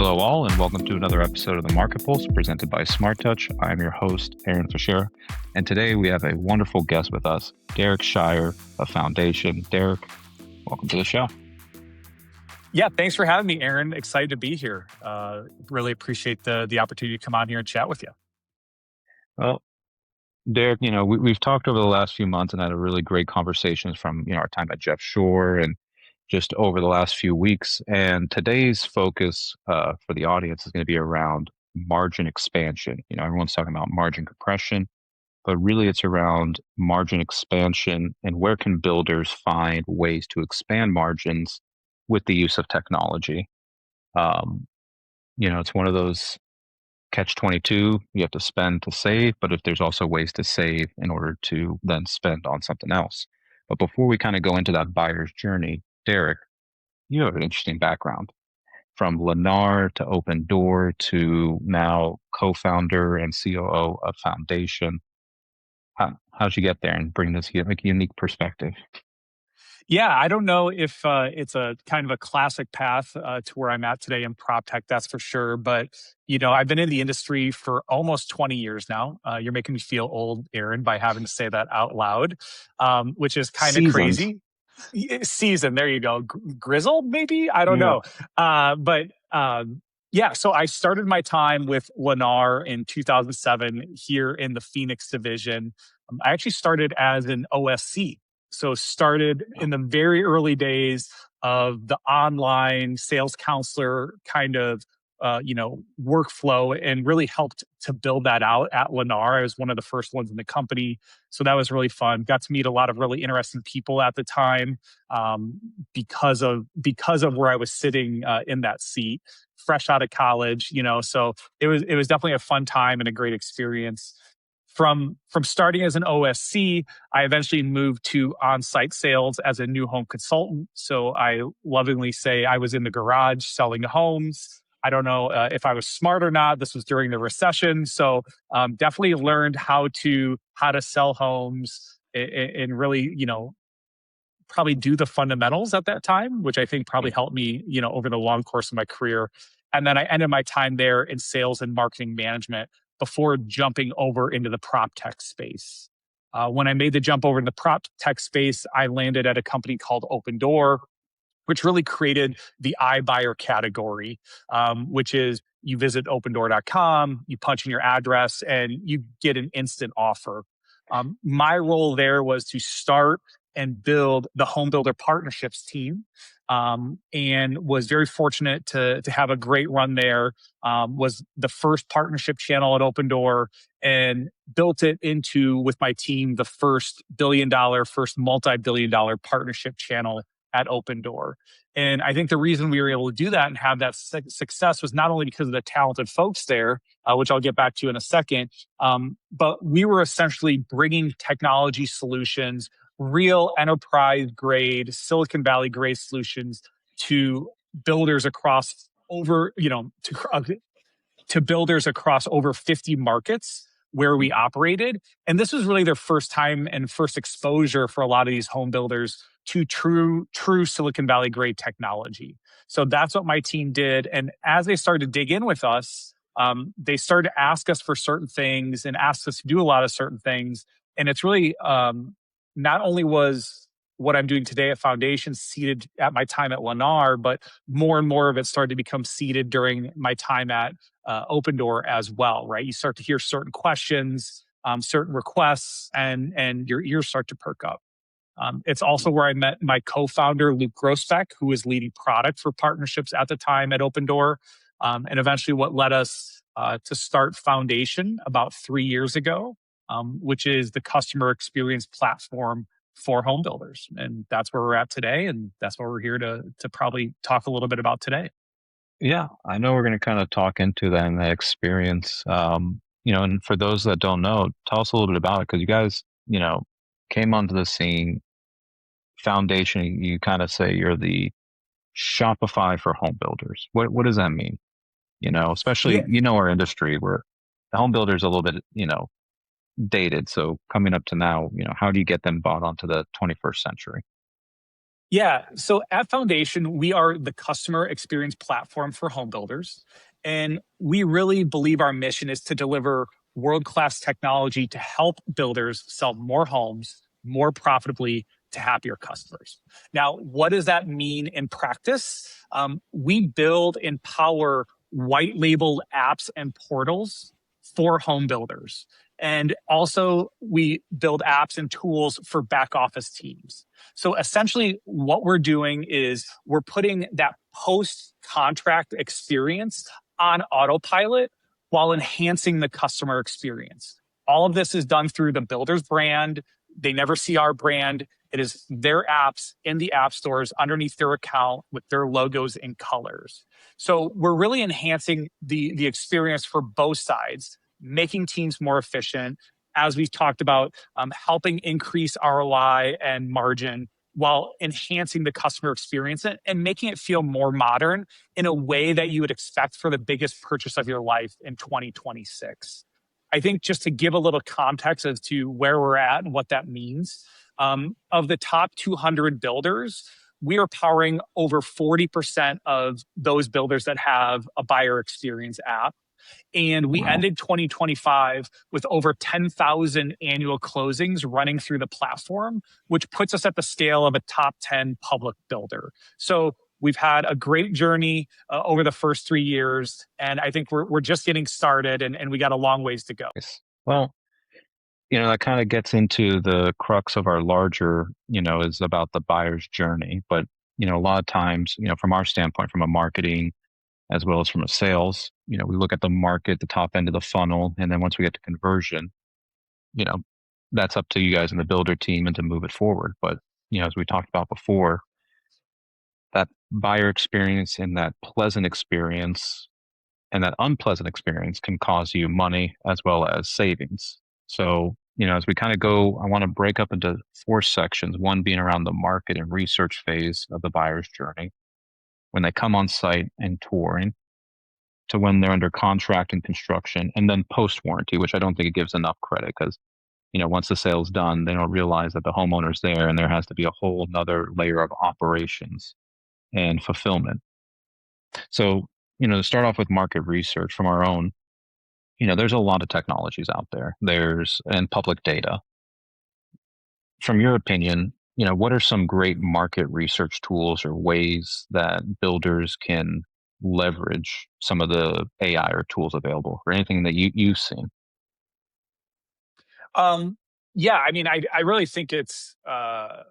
Hello, all, and welcome to another episode of the Market Pulse presented by Smart Touch. I'm your host, Aaron Fichera, and today we have a wonderful guest with us, Derek Schairer of Foundation. Derek, welcome to the show. Yeah, thanks for having me, Aaron. Excited to be here. Really appreciate the opportunity to come on here and chat with you. Well, Derek, we've talked over the last few months and had a really great conversations from, our time at Jeff Shore and just over the last few weeks. And today's focus for the audience is going to be around margin expansion. Everyone's talking about margin compression, but really it's around margin expansion and where can builders find ways to expand margins with the use of technology. It's one of those catch-22. You have to spend to save, but if there's also ways to save in order to then spend on something else. But before we kind of go into that buyer's journey, Derek, you have an interesting background from Lennar to Open Door to now co-founder and COO of Foundation. How'd you get there and bring this unique perspective? Yeah, I don't know if it's a kind of a classic path to where I'm at today in PropTech, that's for sure. But, I've been in the industry for almost 20 years now. You're making me feel old, Aaron, by having to say that out loud, which is kind of crazy. Season, there you go. Grizzled, maybe? I don't know. Yeah, so I started my time with Lennar in 2007 here in the Phoenix division. I actually started as an OSC. So started in the very early days of the online sales counselor kind of, workflow, and really helped to build that out at Lennar. I was one of the first ones in the company. So that was really fun. Got to meet a lot of really interesting people at the time because of where I was sitting in that seat, fresh out of college, so it was definitely a fun time and a great experience. From starting as an OSC, I eventually moved to on-site sales as a new home consultant. So I lovingly say I was in the garage selling homes. I don't know if I was smart or not. This was during the recession. So definitely learned how to sell homes and really, probably do the fundamentals at that time, which I think probably helped me, over the long course of my career. And then I ended my time there in sales and marketing management before jumping over into the PropTech space. When I made the jump over to the PropTech space, I landed at a company called Open Door, which really created the iBuyer category, which is you visit opendoor.com, you punch in your address, and you get an instant offer. My role there was to start and build the homebuilder partnerships team, and was very fortunate to have a great run there. Was the first partnership channel at Open Door and built it into, with my team, the first multi-billion-dollar partnership channel at Open Door. And I think the reason we were able to do that and have that success was not only because of the talented folks there, which I'll get back to in a second, but we were essentially bringing technology solutions, real enterprise grade, Silicon Valley grade solutions to builders across over, to builders across over 50 markets where we operated. And this was really their first time and first exposure for a lot of these home builders to true Silicon Valley grade technology. So that's what my team did. And as they started to dig in with us, they started to ask us for certain things and ask us to do a lot of certain things. And it's really, not only was what I'm doing today at Foundation seeded at my time at Lennar, but more and more of it started to become seeded during my time at Open Door as well, right? You start to hear certain questions, certain requests, and your ears start to perk up. It's also where I met my co-founder, Luke Grossbeck, who was leading product for partnerships at the time at Open Door, and eventually what led us to start Foundation about 3 years ago, which is the customer experience platform for home builders. And that's where we're at today. And that's what we're here to probably talk a little bit about today. Yeah, I know we're going to kind of talk into that and that experience. And for those that don't know, tell us a little bit about it, because you guys, came onto the scene. Foundation, you kind of say you're the Shopify for home builders. What does that mean? Especially, our industry where the home builder is a little bit, dated. So coming up to now, how do you get them bought onto the 21st century? Yeah. So at Foundation, we are the customer experience platform for home builders. And we really believe our mission is to deliver world class technology to help builders sell more homes more profitably to happier customers. Now, what does that mean in practice? We build and power white label apps and portals for home builders. And also, we build apps and tools for back office teams. So essentially, what we're doing is we're putting that post contract experience on autopilot while enhancing the customer experience. All of this is done through the builder's brand. They never see our brand. It is their apps in the app stores underneath their account with their logos and colors. So we're really enhancing the experience for both sides, making teams more efficient, as we've talked about, helping increase ROI and margin while enhancing the customer experience and making it feel more modern in a way that you would expect for the biggest purchase of your life in 2026. I think just to give a little context as to where we're at and what that means, of the top 200 builders, we are powering over 40% of those builders that have a buyer experience app. And we Wow. ended 2025 with over 10,000 annual closings running through the platform, which puts us at the scale of a top 10 public builder. So we've had a great journey over the first 3 years. And I think we're just getting started and we got a long ways to go. Nice. Well, that kind of gets into the crux of our larger, is about the buyer's journey. But, a lot of times, from our standpoint, from a marketing as well as from a sales, we look at the market, the top end of the funnel. And then once we get to conversion, you know, that's up to you guys in the builder team and to move it forward. But, as we talked about before, that buyer experience and that pleasant experience and that unpleasant experience can cause you money as well as savings. So, as we kind of go, I want to break up into four sections, one being around the market and research phase of the buyer's journey, when they come on site and touring, to when they're under contract and construction, and then post warranty, which I don't think it gives enough credit because, once the sale's done, they don't realize that the homeowner's there and there has to be a whole nother layer of operations and fulfillment. So, to start off with market research from our own, there's a lot of technologies out there. And public data. From your opinion, what are some great market research tools or ways that builders can leverage some of the AI or tools available, or anything that you've seen? Um, yeah, I mean, I really think it's how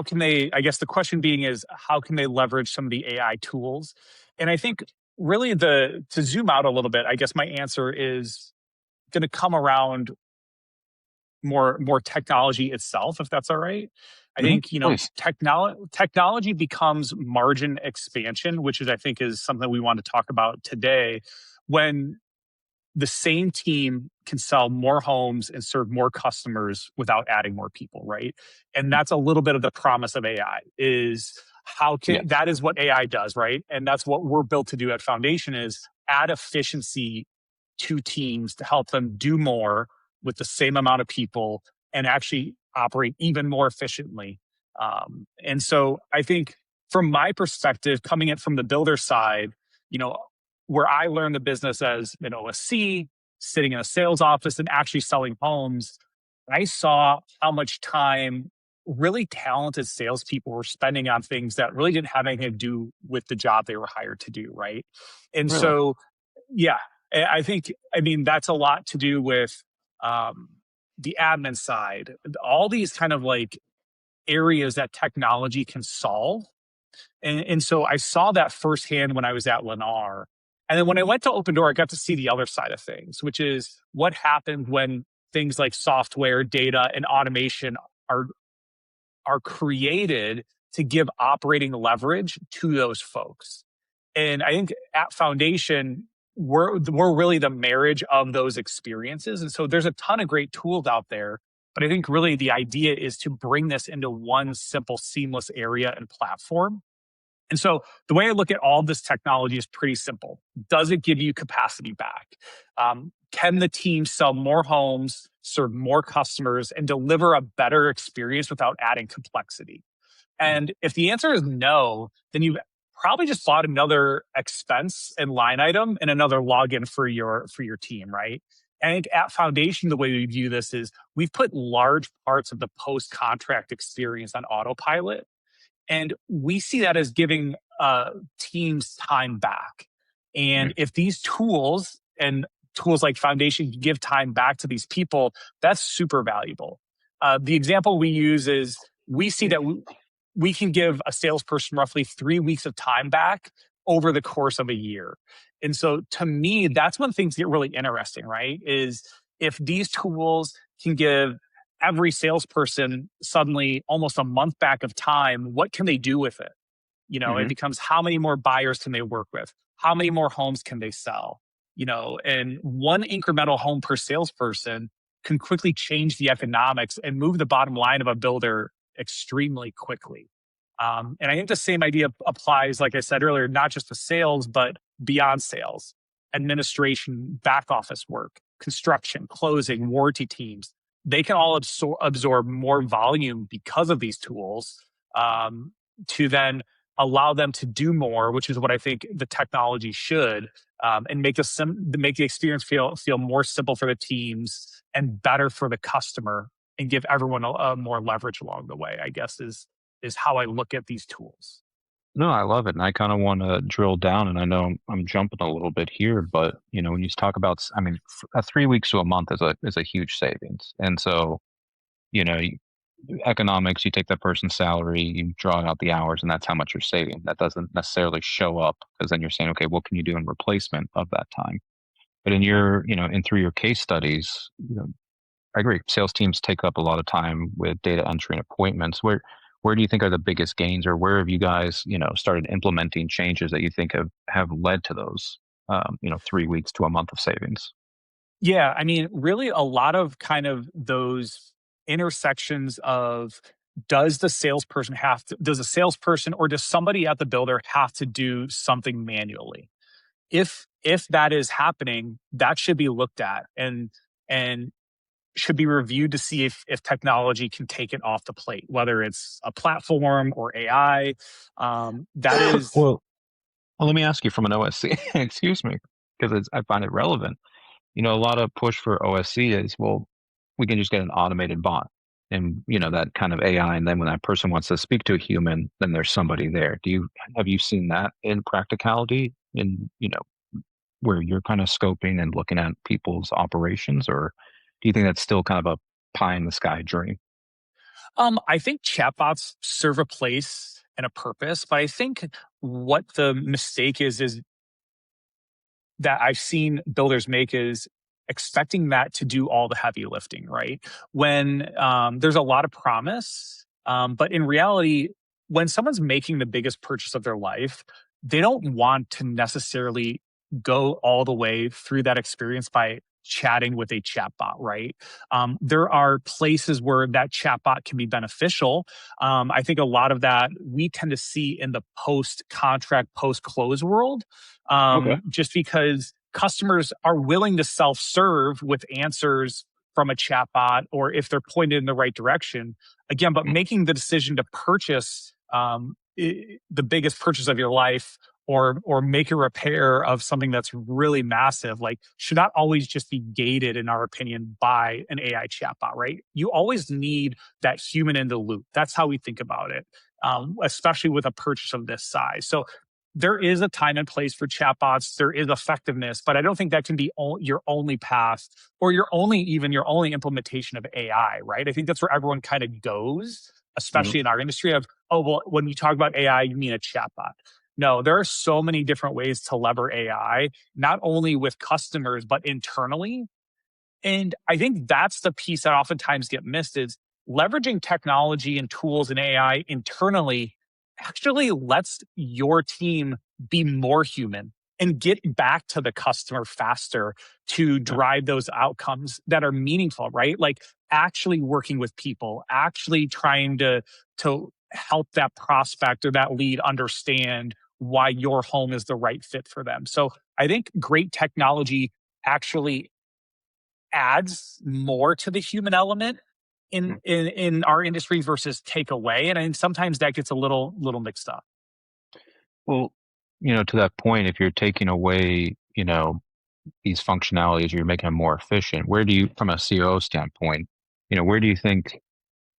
can they, I guess the question being is how can they leverage some of the AI tools? And I think really to zoom out a little bit, I guess my answer is going to come around more technology itself, if that's all right. I Hmm. think, Please. technology becomes margin expansion, which is I think is something we want to talk about today. When the same team can sell more homes and serve more customers without adding more people, right? And that's a little bit of the promise of AI is how can Yes. that is what AI does, right? And that's what we're built to do at Foundation is add efficiency to teams to help them do more with the same amount of people and actually operate even more efficiently. And so I think from my perspective, coming in from the builder side, you know, where I learned the business as an OSC, sitting in a sales office and actually selling homes, I saw how much time really talented salespeople were spending on things that really didn't have anything to do with the job they were hired to do, right? And Really? so, yeah, I think, I mean, that's a lot to do with um, the admin side, all these kind of like areas that technology can solve and so I saw that firsthand when I was at Lennar. And then when I went to Open Door, I got to see the other side of things, which is what happened when things like software, data, and automation are are created to give operating leverage to those folks. And I think at Foundation, we're really the marriage of those experiences. And so there's a ton of great tools out there. But I think really the idea is to bring this into one simple, seamless area and platform and so the way I look at all this technology is pretty simple. Does it give you capacity back? Can the team sell more homes, serve more customers, and deliver a better experience without adding complexity? And if the answer is no, then you've probably just bought another expense and line item and another login for your team, right? And I think at Foundation, the way we view this is we've put large parts of the post contract experience on autopilot, and we see that as giving teams time back. And Mhm. if these tools and tools like Foundation can give time back to these people, that's super valuable. The example we use is we see that we can give a salesperson roughly 3 weeks of time back over the course of a year. And so to me, that's when things get really interesting, right? Is if these tools can give every salesperson suddenly almost a month back of time, what can they do with it? It Mhm. becomes how many more buyers can they work with? How many more homes can they sell? And one incremental home per salesperson can quickly change the economics and move the bottom line of a builder extremely quickly. And I think the same idea applies, like I said earlier, not just to sales, but beyond sales, administration, back office work, construction, closing, warranty teams. They can all absorb more volume because of these tools, to then allow them to do more, which is what I think the technology should, and make the experience feel more simple for the teams and better for the customer, and give everyone a more leverage along the way. I guess is how I look at these tools. No, I love it, and I kind of want to drill down. And I know I'm jumping a little bit here, but when you talk about, I mean, 3 weeks to a month is a huge savings. And so, you know, you- economics, you take that person's salary, you draw out the hours, and that's how much you're saving. That doesn't necessarily show up because then you're saying, okay, what can you do in replacement of that time? But in your, and through your case studies, I agree. Sales teams take up a lot of time with data entry and appointments. Where do you think are the biggest gains, or where have you guys, started implementing changes that you think have led to those, 3 weeks to a month of savings? Yeah, I mean, really a lot of kind of those intersections of, does a salesperson or does somebody at the builder have to do something manually? If that is happening, that should be looked at and should be reviewed to see if technology can take it off the plate, whether it's a platform or AI. That is, Well, well, let me ask you from an OSC, excuse me, because I find it relevant. A lot of push for OSC is, well, we can just get an automated bot and, that kind of AI. And then when that person wants to speak to a human, then there's somebody there. Have you seen that in practicality in, where you're kind of scoping and looking at people's operations, or do you think that's still kind of a pie in the sky dream? I think chatbots serve a place and a purpose, but I think what the mistake is that I've seen builders make is expecting that to do all the heavy lifting, right? When there's a lot of promise, but in reality, when someone's making the biggest purchase of their life, they don't want to necessarily go all the way through that experience by chatting with a chatbot, right? There are places where that chatbot can be beneficial. I think a lot of that we tend to see in the post contract, post close world, Okay. just because customers are willing to self serve with answers from a chatbot or if they're pointed in the right direction. Again, but Mhm. making the decision to purchase the biggest purchase of your life, or make a repair of something that's really massive, like, should not always just be gated, in our opinion, by an AI chatbot, right? You always need that human in the loop. That's how we think about it, especially with a purchase of this size. So there is a time and place for chatbots. There is effectiveness, but I don't think that can be your only path, or your only implementation of AI, right? I think that's where everyone kind of goes, Mhm. especially in our industry of, oh, well, when you talk about AI, you mean a chatbot. No, there are so many different ways to lever AI, not only with customers, but internally. And I think that's the piece that oftentimes get missed is leveraging technology and tools and AI internally actually lets your team be more human and get back to the customer faster to Yeah. drive those outcomes that are meaningful, right? Like actually working with people, actually trying to help that prospect or that lead understand why your home is the right fit for them. So I think great technology actually adds more to the human element, in our industry versus take away. And I think sometimes that gets a little mixed up. Well, to that point, if you're taking away, these functionalities, you're making them more efficient. Where do you, from a COO standpoint, where do you think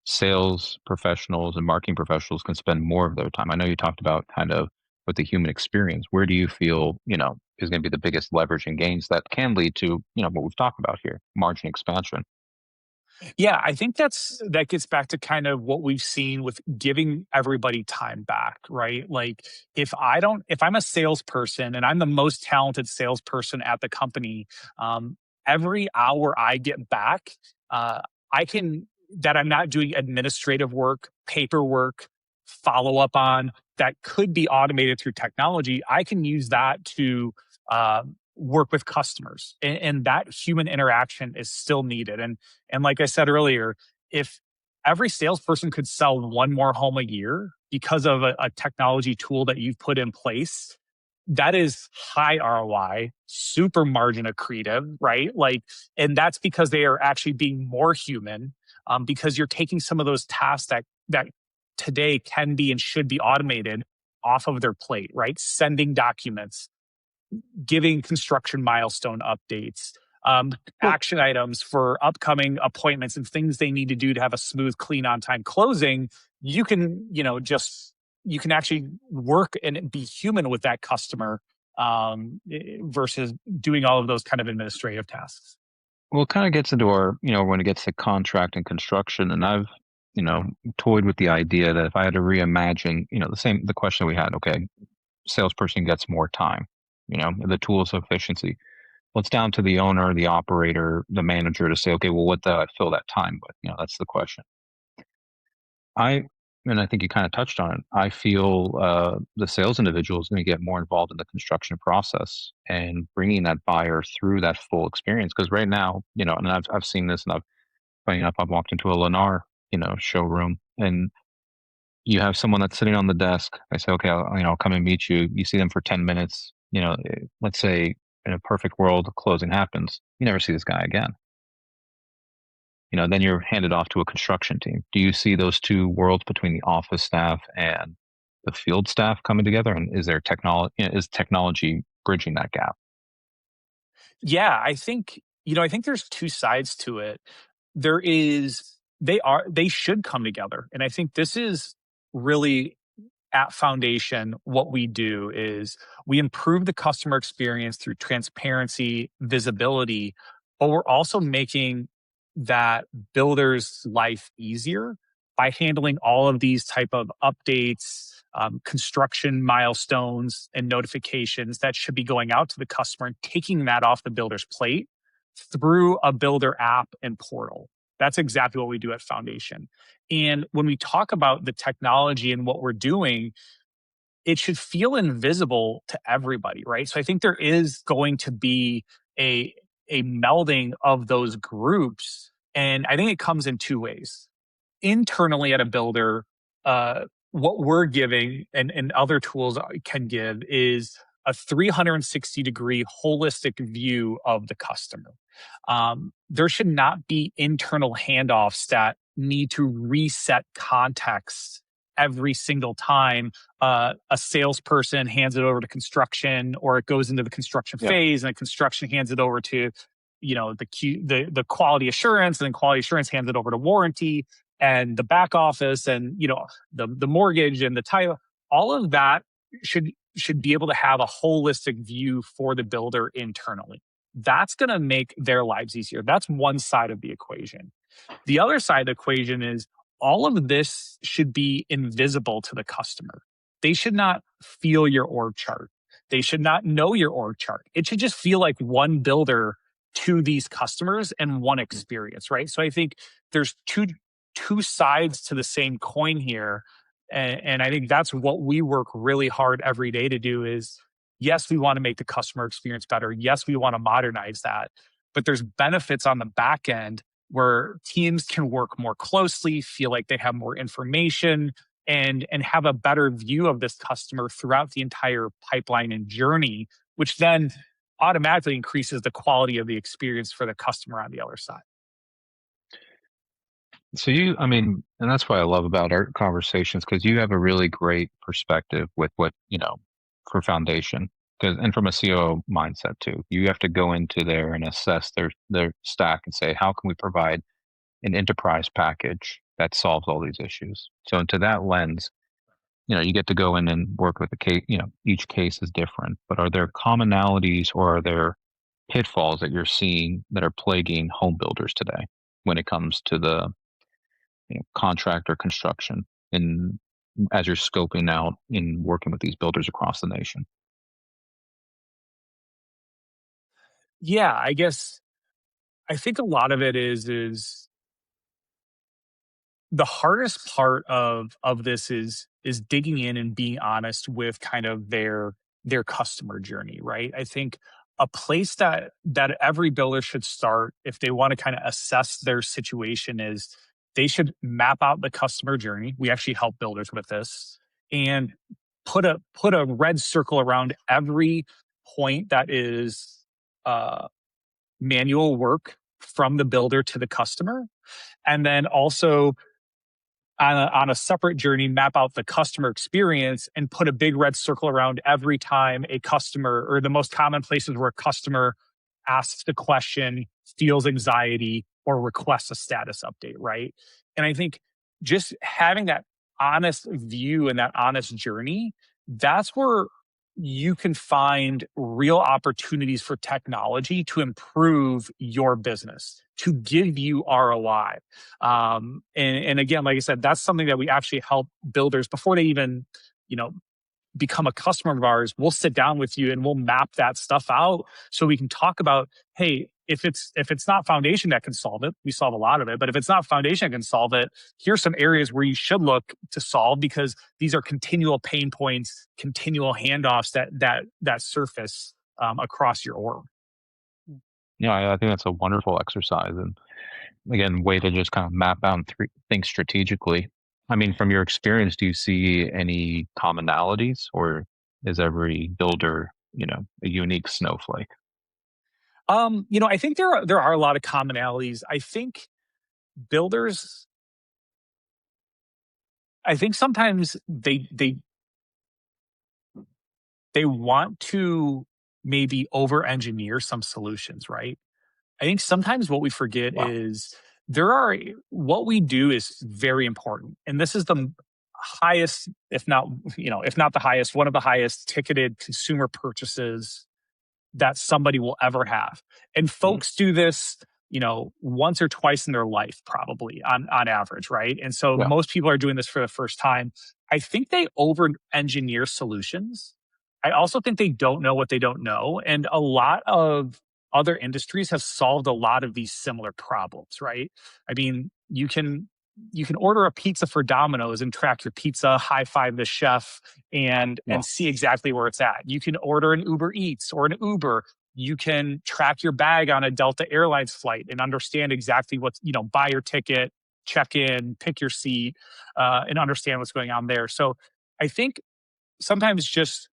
sales professionals and marketing professionals can spend more of their time? I know you talked about kind of with the human experience. Where do you feel, is going to be the biggest leverage and gains that can lead to, what we've talked about here, margin expansion? Yeah, I think that gets back to kind of what we've seen with giving everybody time back, right? Like if I'm a salesperson and I'm the most talented salesperson at the company, um, every hour I get back, uh, I can that I'm not doing administrative work, paperwork, follow up on that could be automated through technology. I can use that to work with customers, and that human interaction is still needed. And like I said earlier, if every salesperson could sell one more home a year because of a technology tool that you've put in place, that is high ROI, super margin accretive, right? Like, and that's because they are actually being more human, because you're taking some of those tasks that today can be and should be automated off of their plate, right? Sending documents, giving construction milestone updates, Well, action items for upcoming appointments and things they need to do to have a smooth, clean, on time closing. You can, you can actually work and be human with that customer, versus doing all of those kind of administrative tasks. well, it kind of gets into our, when it gets to contract and construction, and I've, you know, toyed with the idea that if I had to reimagine, the question we had, okay, salesperson gets more time, the tools of efficiency. Well, it's down to the owner, the operator, the manager to say, okay, well, what do I fill that time with? That's the question. I, and I think you kind of touched on it. I feel the sales individual is going to get more involved in the construction process and bringing that buyer through that full experience. Because right now, and I've seen this, and funny enough, I've walked into a Lennar, showroom, and you have someone that's sitting on the desk. I say, okay, I'll come and meet you. You see them for 10 minutes. Let's say in a perfect world, closing happens. You never see this guy again. Then you're handed off to a construction team. Do you see those two worlds between the office staff and the field staff coming together? And is there technology, is technology bridging that gap? Yeah, I think there's two sides to it. There is they should come together. And I think this is really at foundation. What we do is we improve the customer experience through transparency, visibility, but we're also making that builder's life easier by handling all of these type of updates, construction milestones and notifications that should be going out to the customer, and taking that off the builder's plate through a builder app and portal. That's exactly what we do at Foundation. And when we talk about the technology and what we're doing, it should feel invisible to everybody, right? So I think there is going to be a a melding of those groups, and I think it comes in two ways. Internally at a builder, what we're giving and other tools can give is a 360-degree holistic view of the customer. There should not be internal handoffs that need to reset context every single time a salesperson hands it over to construction, or it goes into the construction Yeah. phase and the construction hands it over to the quality assurance, and then quality assurance hands it over to warranty and the back office, and the mortgage and the title. All of that should be able to have a holistic view for the builder internally. That's going to make their lives easier. That's one side of the equation. The other side of the equation is all of this should be invisible to the customer. They should not feel your org chart. They should not know your org chart. It should just feel like one builder to these customers and one experience, right? So I think there's two sides to the same coin here. And I think that's what we work really hard every day to do is, yes, we want to make the customer experience better. Yes, we want to modernize that. But there's benefits on the back end where teams can work more closely, feel like they have more information, and have a better view of this customer throughout the entire pipeline and journey, which then automatically increases the quality of the experience for the customer on the other side. So I mean, and that's what I love about our conversations because you have a really great perspective with what, for foundation. Because, and from a COO mindset too, you have to go into there and assess their stack and say, how can we provide an enterprise package that solves all these issues? So into that lens, you get to go in and work with the case, each case is different, but are there commonalities or are there pitfalls that you're seeing that are plaguing home builders today when it comes to the contract or construction in as you're scoping out in working with these builders across the nation? Yeah, I guess I think a lot of it is the hardest part of this is digging in and being honest with kind of their customer journey, right? I think a place that every builder should start if they want to kind of assess their situation is they should map out the customer journey. We actually help builders with this, and put a red circle around every point that is uh, manual work from the builder to the customer, and then also on a separate journey, map out the customer experience and put a big red circle around every time a customer, or the most common places where a customer asks a question, feels anxiety, or requests a status update, right? And I think just having that honest view and that honest journey, that's where you can find real opportunities for technology to improve your business, to give you ROI. And again, like I said, that's something that we actually help builders before they even, you know, become a customer of ours. We'll sit down with you and we'll map that stuff out so we can talk about, hey, if it's not foundation that can solve it, we solve a lot of it. But if it's not foundation that can solve it, here's some areas where you should look to solve because these are continual pain points, continual handoffs that surface across your org. Yeah, I think that's a wonderful exercise, and again, way to just kind of map out and think strategically. I mean, from your experience, do you see any commonalities, or is every builder, a unique snowflake? I think there are a lot of commonalities. Builders, I think sometimes they want to maybe over engineer some solutions, right? I think sometimes what we forget Wow. is what we do is very important. And this is the highest, if not the highest, one of the highest ticketed consumer purchases that somebody will ever have. And Mhm. folks do this, once or twice in their life, probably on average, right? And so Yeah. most people are doing this for the first time. I think they over engineer solutions. I also think they don't know what they don't know. And a lot of other industries have solved a lot of these similar problems, right? I mean, you can order a pizza for Domino's and track your pizza, high five the chef, and Well, see exactly where it's at. You can order an Uber Eats or an Uber. You can track your bag on a Delta Airlines flight and understand exactly buy your ticket, check in, pick your seat, and understand what's going on there. So I think sometimes just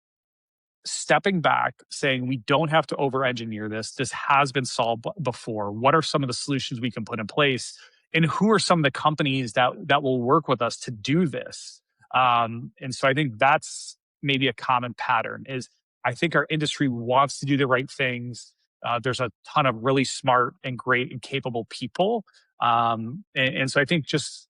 stepping back, saying we don't have to over engineer this. This has been solved before. What are some of the solutions we can put in place? And who are some of the companies that will work with us to do this? And so I think that's maybe a common pattern is I think our industry wants to do the right things. There's a ton of really smart and great and capable people. And so I think just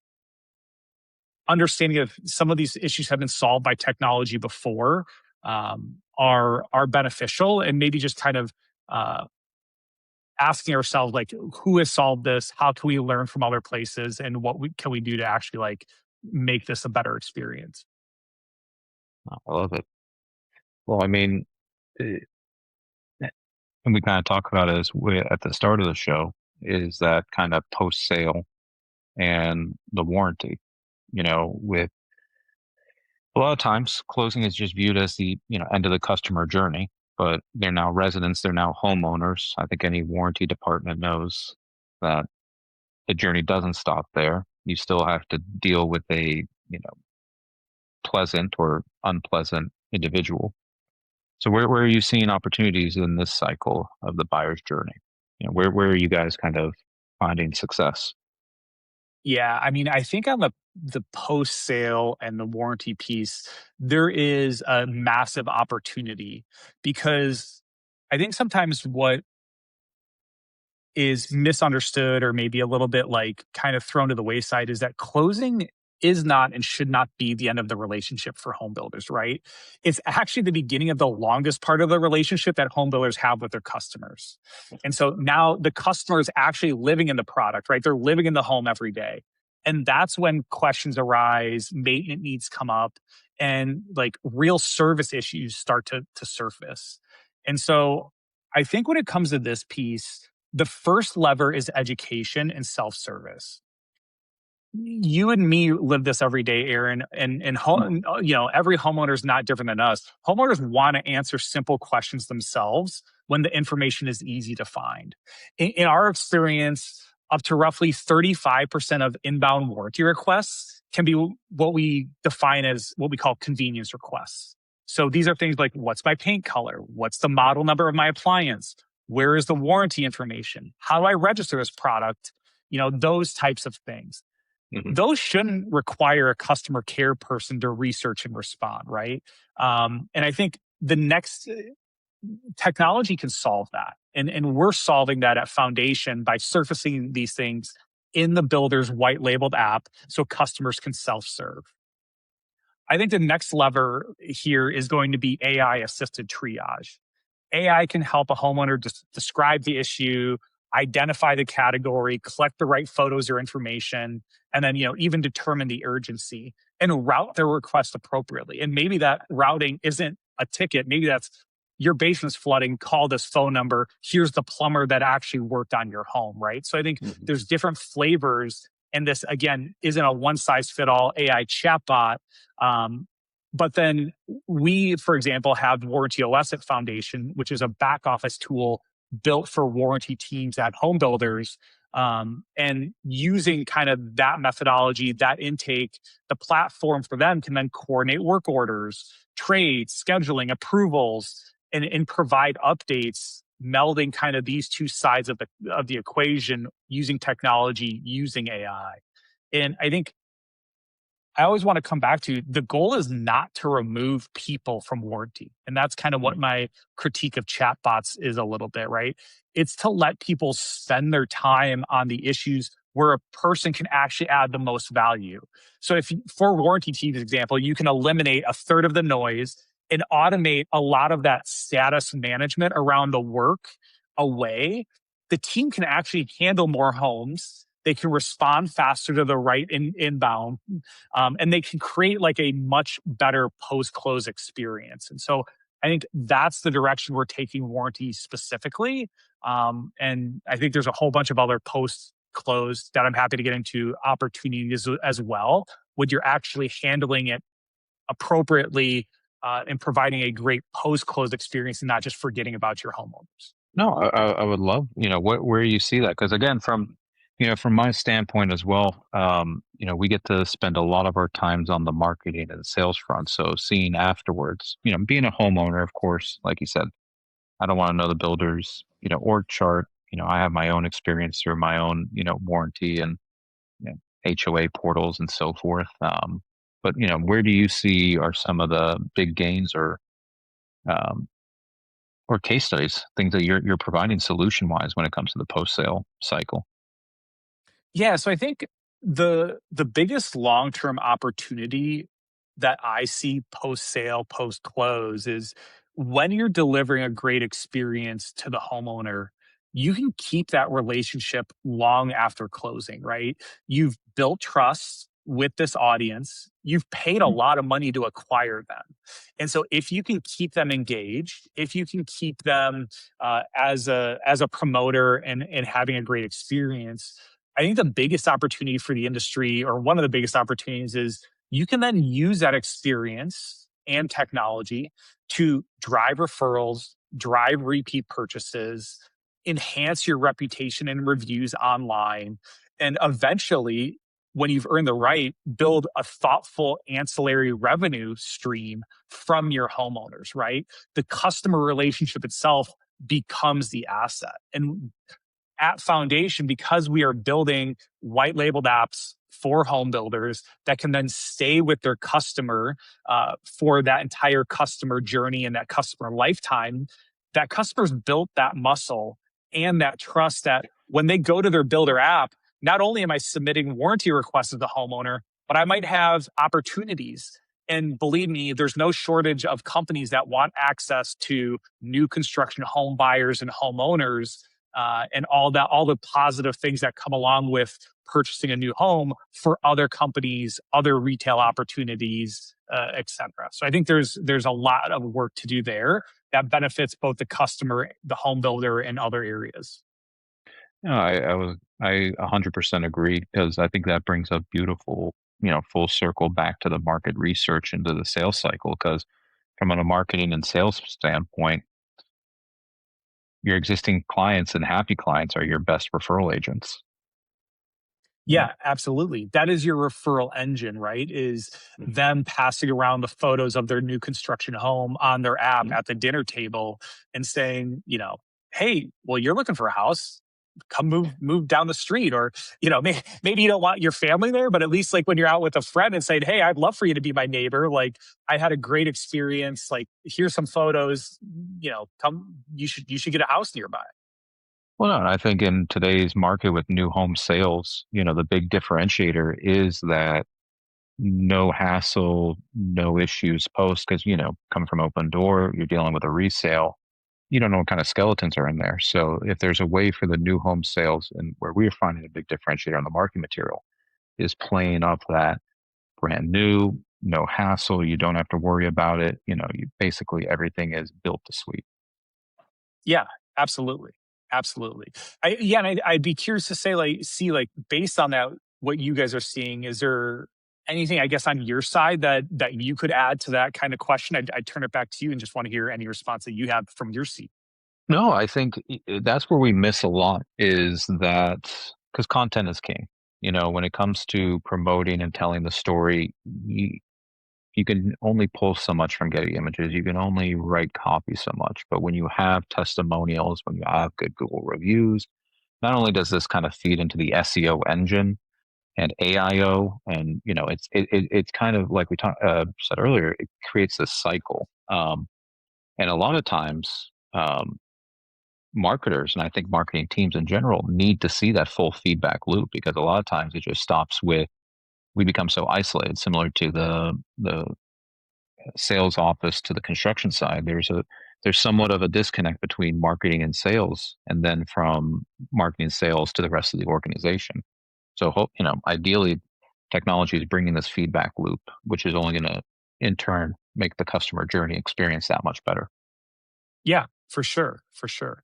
understanding of some of these issues have been solved by technology before are beneficial, and maybe just kind of uh, asking ourselves like who has solved this, how can we learn from other places, and can we do to actually like make this a better experience. I love it. Well, I mean, eh, and we kind of talk about it at the start of the show, is that kind of post sale and the warranty. With a lot of times, closing is just viewed as the end of the customer journey, but they're now residents, they're now homeowners. I think any warranty department knows that the journey doesn't stop there. You still have to deal with a pleasant or unpleasant individual. So where are you seeing opportunities in this cycle of the buyer's journey? Where are you guys kind of finding success? Yeah, I mean, I think on the post sale and the warranty piece, there is a massive opportunity because I think sometimes what is misunderstood or maybe a little bit like kind of thrown to the wayside is that closing is not and should not be the end of the relationship for home builders, right? It's actually the beginning of the longest part of the relationship that home builders have with their customers. And so now the customer is actually living in the product, right? They're living in the home every day. And that's when questions arise, maintenance needs come up, and like real service issues start to surface. And so I think when it comes to this piece, the first lever is education and self-service. You and me live this every day, Aaron, and home, every homeowner is not different than us. Homeowners want to answer simple questions themselves when the information is easy to find. In our experience, up to roughly 35% of inbound warranty requests can be what we define as what we call convenience requests. So these are things like, what's my paint color? What's the model number of my appliance? Where is the warranty information? How do I register this product? Those types of things. Hmm. Those shouldn't require a customer care person to research and respond, right? And I think the next technology can solve that. And we're solving that at Foundation by surfacing these things in the builder's white labeled app so customers can self serve. I think the next lever here is going to be AI assisted triage. AI can help a homeowner describe the issue, identify the category, collect the right photos or information, and then even determine the urgency and route their request appropriately. And maybe that routing isn't a ticket. Maybe that's your basement's flooding. Call this phone number. Here's the plumber that actually worked on your home, right? So I think Hmm. there's different flavors, and this again isn't a one size fit all AI chatbot. Um, but then we, for example, have Warranty OS at Foundation, which is a back office tool built for warranty teams at home builders. And using kind of that methodology, that intake, the platform for them can then coordinate work orders, trades, scheduling, approvals, and provide updates, melding kind of these two sides of the equation using technology, using AI. And I think I always want to come back to the goal is not to remove people from warranty. And that's kind of what my critique of chatbots is a little bit, right? It's to let people spend their time on the issues where a person can actually add the most value. So for warranty team's example, you can eliminate a third of the noise and automate a lot of that status management around the work away. The team can actually handle more homes. They can respond faster to the right inbound, and they can create like a much better post close experience. And so I think that's the direction we're taking warranty specifically. And I think there's a whole bunch of other post close that I'm happy to get into opportunities as well, when you're actually handling it appropriately and providing a great post close experience and not just forgetting about your homeowners. No, I would love, where you see that. Because again, from my standpoint as well, we get to spend a lot of our times on the marketing and the sales front. So seeing afterwards, being a homeowner, of course, like you said, I don't want to know the builder's, org chart. I have my own experience through my own, warranty and HOA portals and so forth. But where do you see are some of the big gains um, or case studies, things that you're providing solution wise when it comes to the post sale cycle? Yeah, so I think the biggest long-term opportunity that I see post-sale, post-close is when you're delivering a great experience to the homeowner, you can keep that relationship long after closing, right? You've built trust with this audience. You've paid a lot of money to acquire them. And so if you can keep them engaged, if you can keep them as a promoter and having a great experience, I think the biggest opportunity for the industry, or one of the biggest opportunities, is you can then use that experience and technology to drive referrals, drive repeat purchases, enhance your reputation and reviews online, and eventually, when you've earned the right, build a thoughtful ancillary revenue stream from your homeowners, right? The customer relationship itself becomes the asset. And at foundation, because we are building white labeled apps for home builders that can then stay with their customer for that entire customer journey and that customer lifetime, that customers built that muscle and that trust that when they go to their builder app, not only am I submitting warranty requests as the homeowner, but I might have opportunities. And believe me, there's no shortage of companies that want access to new construction home buyers and homeowners, and all the positive things that come along with purchasing a new home for other companies, other retail opportunities, etc. So I think there's a lot of work to do there that benefits both the customer, the home builder, and other areas. No, I 100% agree because I think that brings a beautiful, full circle back to the market research into the sales cycle. Because from a marketing and sales standpoint, your existing clients and happy clients are your best referral agents. Yeah, absolutely. That is your referral engine, right? Is them passing around the photos of their new construction home on their app at the dinner table and saying, hey, well, you're looking for a house. Come move down the street. Or, maybe you don't want your family there, but at least like when you're out with a friend and saying, hey, I'd love for you to be my neighbor. Like I had a great experience. Like here's some photos, come, you should get a house nearby. Well, no, and I think in today's market with new home sales, the big differentiator is that no hassle, no issues post because, coming from open door, you're dealing with a resale. You don't know what kind of skeletons are in there. So if there's a way for the new home sales and where we're finding a big differentiator on the marketing material is playing up that brand new, no hassle, you don't have to worry about it. You basically everything is built to suite. Yeah, absolutely. Absolutely. And I'd be curious to say, like, based on that, what you guys are seeing, is there anything, I guess, on your side that you could add to that kind of question? I'd turn it back to you and just want to hear any response that you have from your seat. No, I think that's where we miss a lot is that because content is king. When it comes to promoting and telling the story, you can only pull so much from Getty Images. You can only write copy so much. But when you have testimonials, when you have good Google reviews, not only does this kind of feed into the SEO engine and AIO, and it's kind of like we said earlier, it creates this cycle. And a lot of times, marketers and I think marketing teams in general need to see that full feedback loop because a lot of times it just stops with we become so isolated, similar to the sales office to the construction side. There's somewhat of a disconnect between marketing and sales, and then from marketing and sales to the rest of the organization. So, ideally, technology is bringing this feedback loop, which is only going to, in turn, make the customer journey experience that much better. Yeah, for sure, for sure.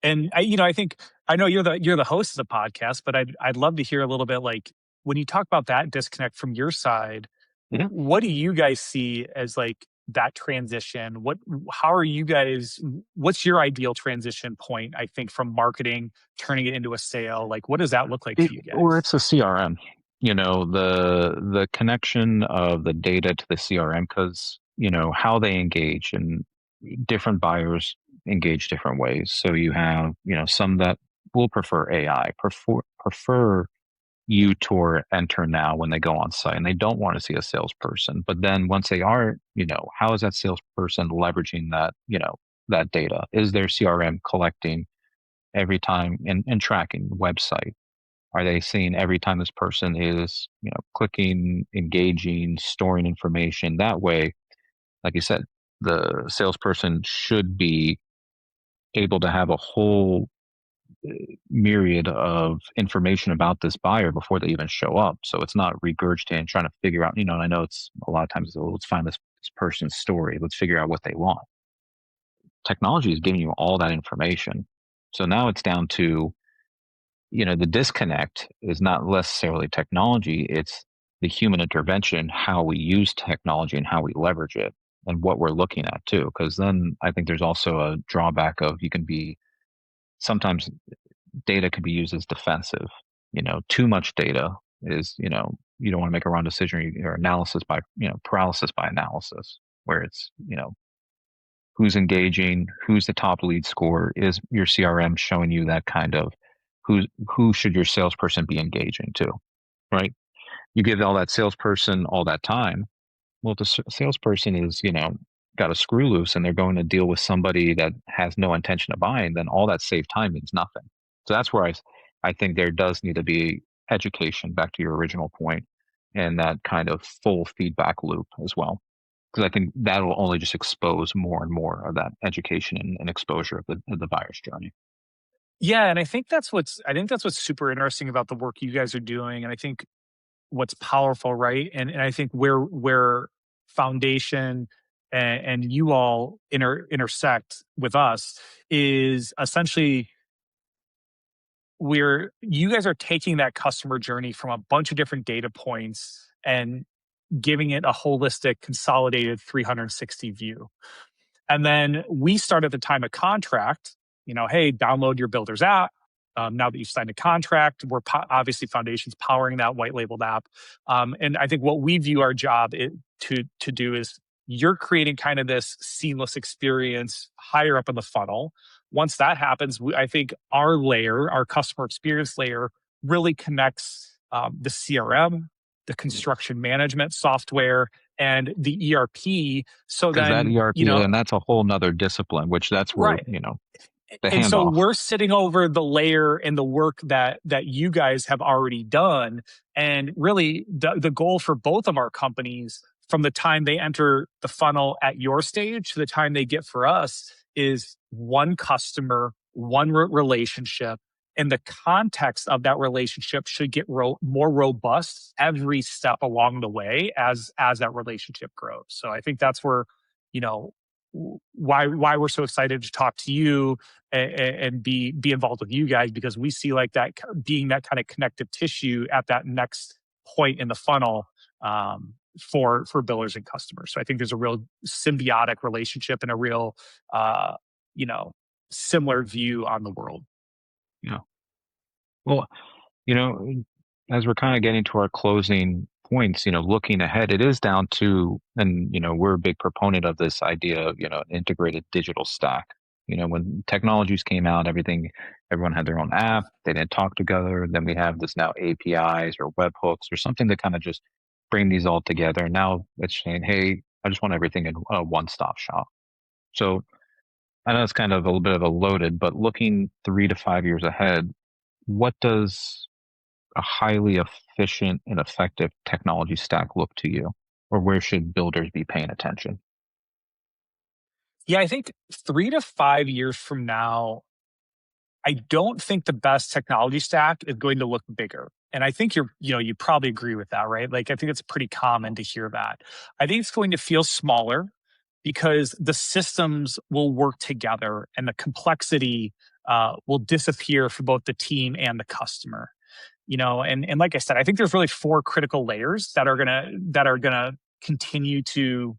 And I think I know you're the host of the podcast, but I'd love to hear a little bit, like, when you talk about that disconnect from your side, Yeah. what do you guys see as like that transition? How are you guys? What's your ideal transition point? I think from marketing turning it into a sale, like what does that look like for you Or guys? it's a CRM. The connection of the data to the CRM because how they engage and different buyers engage different ways. So you have some that will prefer AI, prefer you to enter now when they go on site and they don't want to see a salesperson. But then once they are, how is that salesperson leveraging that data? Is their CRM collecting every time and tracking the website? Are they seeing every time this person is, clicking, engaging, storing information? That way, like you said, the salesperson should be able to have a whole myriad of information about this buyer before they even show up. So it's not regurgitating, trying to figure out, and I know it's a lot of times, oh, let's find this person's story. Let's figure out what they want. Technology is giving you all that information. So now it's down to, the disconnect is not necessarily technology. It's the human intervention, how we use technology and how we leverage it and what we're looking at too. Because then I think there's also a drawback of you can be sometimes data can be used as defensive. Too much data is, you don't want to make a wrong decision or analysis by, paralysis by analysis, where it's, who's engaging, who's the top lead scorer, is your CRM showing you that kind of who should your salesperson be engaging to, right? You give all that salesperson all that time. Well, if the salesperson is, got a screw loose and they're going to deal with somebody that has no intention of buying, then all that saved time means nothing. So that's where I think there does need to be education, back to your original point, and that kind of full feedback loop as well. Because I think that will only just expose more and more of that education and exposure of the buyer's journey. Yeah, and I think that's what's super interesting about the work you guys are doing, and I think what's powerful, right? And I think where foundation and you all intersect with us is essentially where you guys are taking that customer journey from a bunch of different data points and giving it a holistic, consolidated 360 view. And then we start at the time of contract, hey, download your builder's app. Now that you've signed a contract, obviously Foundation's powering that white labeled app. And I think what we view our job to do is you're creating kind of this seamless experience higher up in the funnel. Once that happens, I think our layer, our customer experience layer, really connects the CRM, the construction management software, and the ERP. So Because that then, ERP, and that's a whole nother discipline, which that's where, right. the And so handoff. we're sitting over the layer and the work that you guys have already done. And really the goal for both of our companies from the time they enter the funnel at your stage to the time they get for us is one customer, one relationship. And the context of that relationship should get more robust every step along the way as that relationship grows. So I think that's where, you know, why we're so excited to talk to you and be involved with you guys, because we see like that being that kind of connective tissue at that next point in the funnel for builders and customers. So I think there's a real symbiotic relationship and a real you know similar view on the world. Yeah. Well, you know, as we're kind of getting to our closing points, looking ahead, it is down to, and, we're a big proponent of this idea of, an integrated digital stack. When technologies came out, everyone had their own app, they didn't talk together. Then we have this now APIs or webhooks or something to kind of just bring these all together. Now it's saying, hey, I just want everything in a one-stop shop. So I know it's kind of a little bit of a loaded, but looking 3 to 5 years ahead, what does a highly efficient and effective technology stack look to you? Or where should builders be paying attention? Yeah, I think 3 to 5 years from now, I don't think the best technology stack is going to look bigger. And I think you probably agree with that, right? Like, I think it's pretty common to hear that. I think it's going to feel smaller because the systems will work together and the complexity will disappear for both the team and the customer. And like I said, I think there's really four critical layers that are gonna continue to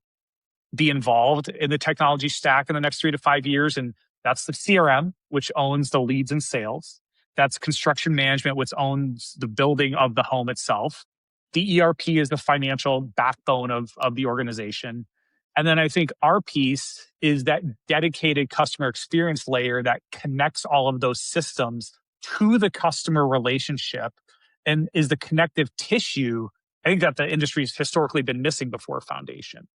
be involved in the technology stack in the next 3 to 5 years. And that's the CRM, which owns the leads and sales. That's construction management, which owns the building of the home itself. The ERP is the financial backbone of the organization. And then I think our piece is that dedicated customer experience layer that connects all of those systems to the customer relationship and is the connective tissue. I think that the industry has historically been missing before foundation.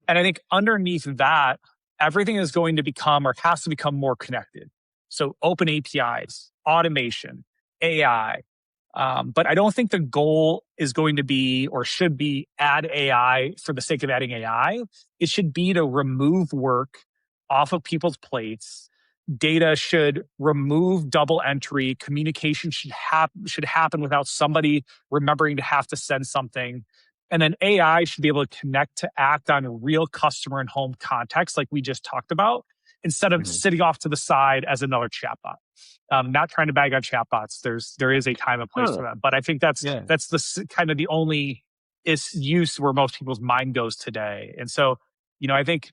And I think underneath that, everything is going to become or has to become more connected. So open APIs, automation, AI. But I don't think the goal is going to be or should be add AI for the sake of adding AI. It should be to remove work off of people's plates. Data should remove double entry. Communication should happen without somebody remembering to have to send something. And then AI should be able to connect to act on a real customer and home context, like we just talked about, instead of Mhm. sitting off to the side as another chatbot. Not trying to bag on chatbots. There is a time and place for Oh, that, but I think that's yeah. that's the kind of the only is use where most people's mind goes today. And so, I think,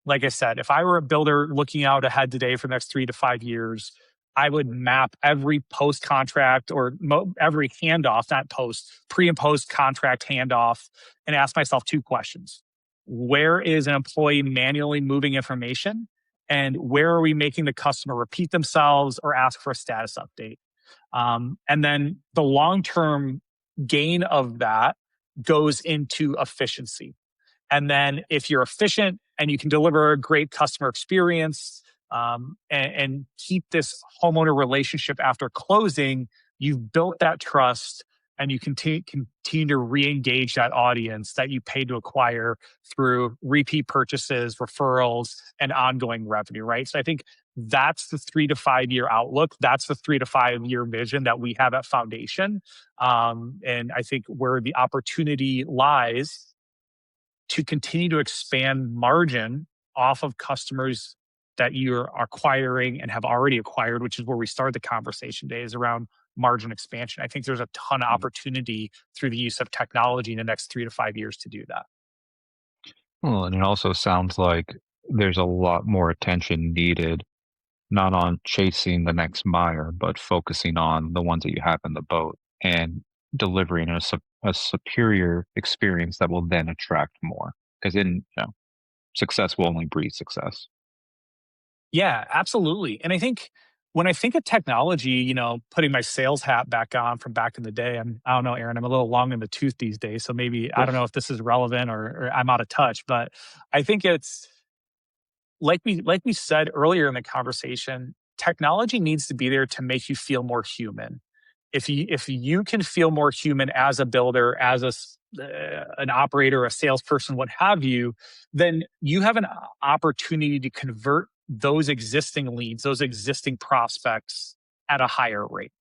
like I said, if I were a builder looking out ahead today for the next 3 to 5 years, I would map every post contract or every handoff, not post, pre and post contract handoff, and ask myself two questions. Where is an employee manually moving information? And where are we making the customer repeat themselves or ask for a status update? And then the long-term gain of that goes into efficiency. And then if you're efficient and you can deliver a great customer experience, and keep this homeowner relationship after closing, you've built that trust and you continue to re-engage that audience that you paid to acquire through repeat purchases, referrals, and ongoing revenue, right? So I think that's the 3 to 5 year outlook. That's the 3 to 5 year vision that we have at Foundation. And I think where the opportunity lies to continue to expand margin off of customers that you're acquiring and have already acquired, which is where we started the conversation today, is around margin expansion. I think there's a ton of opportunity through the use of technology in the next 3 to 5 years to do that. Well, and it also sounds like there's a lot more attention needed, not on chasing the next buyer, but focusing on the ones that you have in the boat and delivering a superior experience that will then attract more. Because success will only breed success. Yeah, absolutely. And I think when I think of technology, putting my sales hat back on from back in the day, I don't know, Aaron, I'm a little long in the tooth these days. So maybe, I don't know if this is relevant or I'm out of touch, but I think it's like we said earlier in the conversation, technology needs to be there to make you feel more human. If you can feel more human as a builder, as an operator, a salesperson, what have you, then you have an opportunity to convert those existing leads, those existing prospects at a higher rate.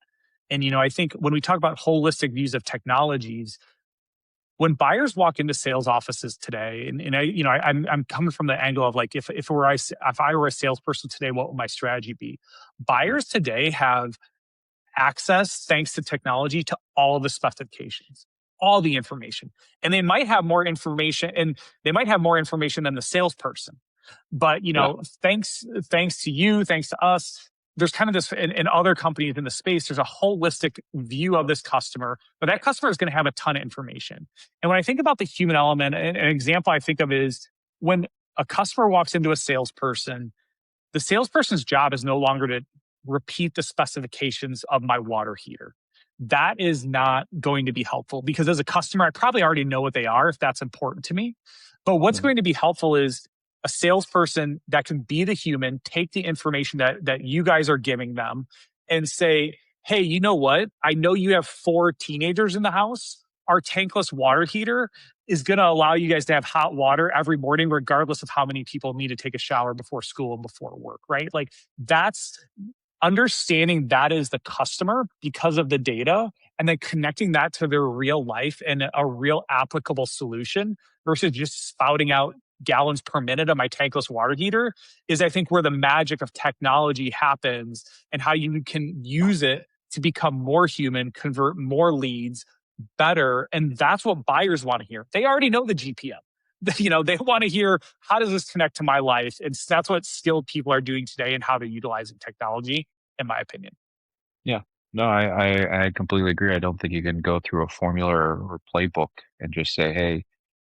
And I think when we talk about holistic views of technologies, when buyers walk into sales offices today, and I'm coming from the angle of like if I were a salesperson today, what would my strategy be? Buyers today have access, thanks to technology, to all the specifications, all the information. And they might have more information, than the salesperson. But Yeah. thanks to you, thanks to us, there's kind of this in other companies in the space, there's a holistic view of this customer, but that customer is going to have a ton of information. And when I think about the human element, an example I think of is when a customer walks into a salesperson, the salesperson's job is no longer to repeat the specifications of my water heater. That is not going to be helpful because as a customer, I probably already know what they are if that's important to me. But what's Mhm. going to be helpful is a salesperson that can be the human, take the information that you guys are giving them and say, hey, you know what? I know you have 4 teenagers in the house. Our tankless water heater is going to allow you guys to have hot water every morning, regardless of how many people need to take a shower before school and before work, right? Like that's understanding that is the customer because of the data and then connecting that to their real life and a real applicable solution versus just spouting out gallons per minute of my tankless water heater is I think where the magic of technology happens and how you can use it to become more human, convert more leads better. And that's what buyers want to hear. They already know the GPM. They want to hear, how does this connect to my life? And that's what skilled people are doing today and how they're utilizing technology, in my opinion. Yeah. No, I completely agree. I don't think you can go through a formula or playbook and just say, hey,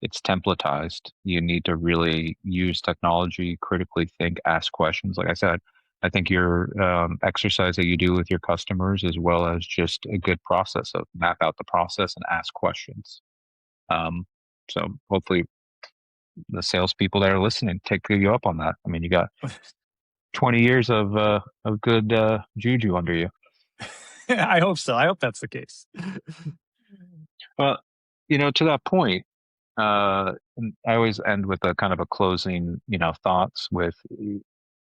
it's templatized. You need to really use technology, critically think, ask questions. Like I said, I think your exercise that you do with your customers, as well as just a good process of map out the process and ask questions. Um, so hopefully the salespeople that are listening take you up on that. I mean, you got 20 years of good juju under you. I hope so. I hope that's the case. Well, to that point, and I always end with a kind of a closing, thoughts with,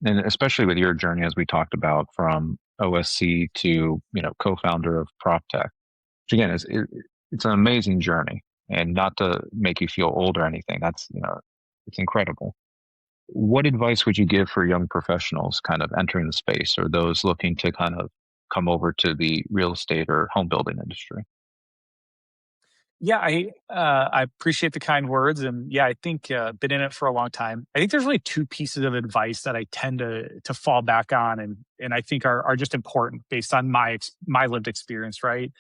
and especially with your journey, as we talked about, from OSC to, co-founder of PropTech, which again it's an amazing journey, and not to make you feel old or anything. That's, it's incredible. What advice would you give for young professionals kind of entering the space or those looking to kind of come over to the real estate or home building industry? Yeah, I appreciate the kind words, and yeah, I think been in it for a long time. I think there's really two pieces of advice that I tend to fall back on, and I think are just important based on my lived experience, right?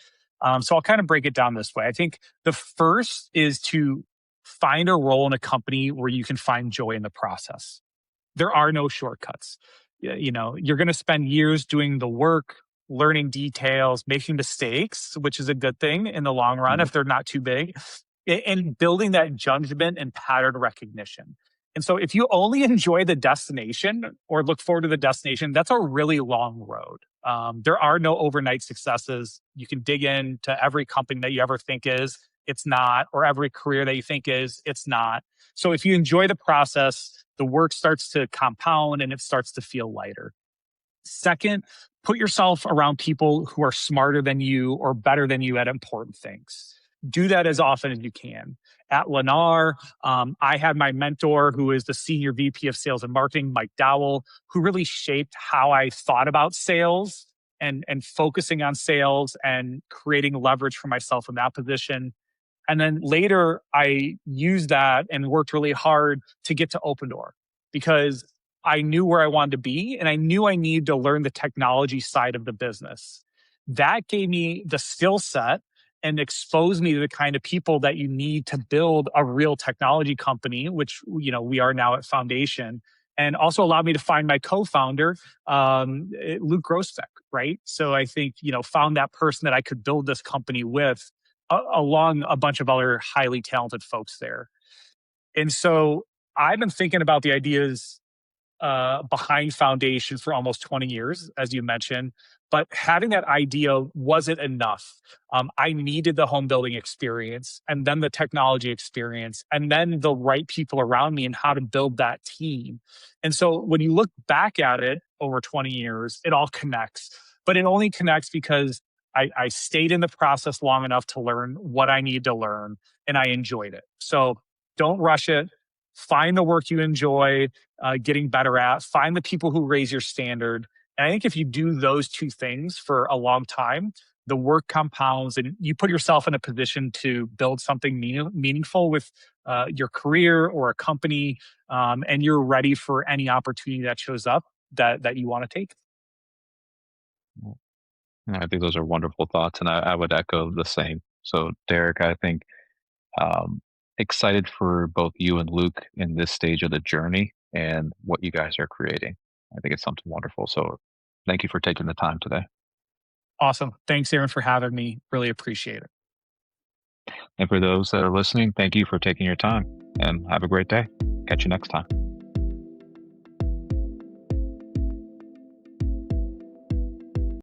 So I'll kind of break it down this way. I think the first is to find a role in a company where you can find joy in the process. There are no shortcuts. You're going to spend years doing the work, learning details, making mistakes, which is a good thing in the long run Yeah. if they're not too big, and building that judgment and pattern recognition. And so if you only enjoy the destination or look forward to the destination, that's a really long road. There are no overnight successes. You can dig into every company that you ever think is, it's not, or every career that you think is, it's not. So if you enjoy the process, the work starts to compound and it starts to feel lighter. Second, put yourself around people who are smarter than you or better than you at important things. Do that as often as you can. At Lennar, I had my mentor, who is the senior VP of sales and marketing, Mike Dowell, who really shaped how I thought about sales and focusing on sales and creating leverage for myself in that position. And then later, I used that and worked really hard to get to Open Door because I knew where I wanted to be and I knew I needed to learn the technology side of the business. That gave me the skill set and exposed me to the kind of people that you need to build a real technology company, which we are now at Foundation, and also allowed me to find my co-founder, Luke Grosbeck, right? So I think found that person that I could build this company with along a bunch of other highly talented folks there. And so I've been thinking about the ideas behind Foundation for almost 20 years, as you mentioned. But having that idea wasn't enough. I needed the home building experience and then the technology experience and then the right people around me and how to build that team. And so when you look back at it over 20 years, it all connects. But it only connects because I stayed in the process long enough to learn what I need to learn and I enjoyed it. So don't rush it. Find the work you enjoy getting better at. Find the people who raise your standard. And I think if you do those two things for a long time, the work compounds and you put yourself in a position to build something meaningful with your career or a company, and you're ready for any opportunity that shows up that you want to take. Yeah, I think those are wonderful thoughts, and I would echo the same. So, Derek, I think um, excited for both you and Luke in this stage of the journey and what you guys are creating. I think it's something wonderful. So, thank you for taking the time today. Awesome. Thanks, Aaron, for having me. Really appreciate it. And for those that are listening, thank you for taking your time and have a great day. Catch you next time.